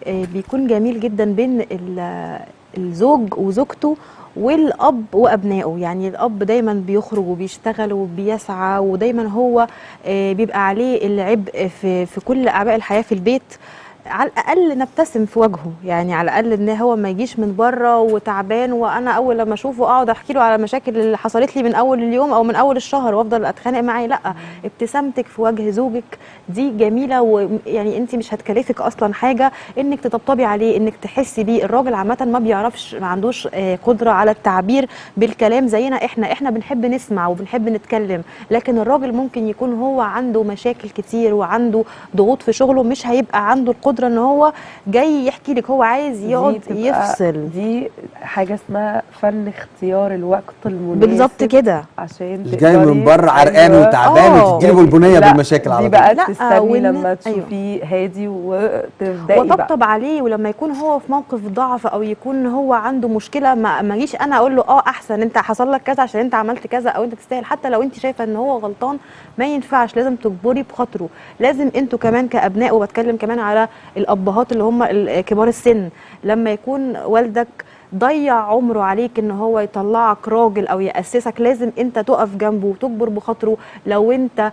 بيكون جميل جدا بين الزوج وزوجته والاب وابنائه. يعني الاب دايما بيخرج وبيشتغل وبيسعى، ودايما هو بيبقى عليه العبء في كل اعباء الحياه في البيت. على الاقل نبتسم في وجهه، يعني على الاقل ان هو ما يجيش من بره وتعبان، وانا اول لما اشوفه اقعد احكي له على المشاكل اللي حصلت لي من اول اليوم او من اول الشهر وافضل اتخانق معاه. لا، ابتسامتك في وجه زوجك دي جميله، ويعني انت مش هتكلفك اصلا حاجه انك تطبطبي عليه، انك تحسي بيه. الراجل عامه ما بيعرفش، ما عندوش قدره على التعبير بالكلام زينا. احنا بنحب نسمع وبنحب نتكلم، لكن الراجل ممكن يكون هو عنده مشاكل كتير وعنده ضغوط في شغله، مش هيبقى عنده القدره ان هو جاي يحكي لك، هو عايز يقعد يفصل. دي حاجه اسمها فن اختيار الوقت بالظبط المناسب كده، عشان مش جاي من تقدري. بره عرقان ايوه، وتعبان وتديله يعني بالبنيه لا، بالمشاكل دي على بقى طول. لا تستني لما ايوه، تشوفيه هادي وتبداي بقى. وطبطب عليه. ولما يكون هو في موقف ضعف او يكون هو عنده مشكله، ما اجيش انا اقول له احسن انت حصل لك كذا عشان انت عملت كذا، او انت تستاهل. حتى لو انت شايفه ان هو غلطان، ما ينفعش، لازم تجبري بخاطره. لازم انتوا كمان كابناء، وبتكلم كمان على الابهات اللي هم كبار السن، لما يكون والدك ضيع عمره عليك ان هو يطلعك راجل او يأسسك، لازم انت تقف جنبه وتجبر بخاطره. لو انت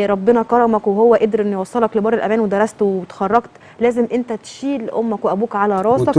ربنا كرمك وهو قدر انه يوصلك لبر الامان ودرست وتخرجت، لازم انت تشيل امك وابوك على راسك.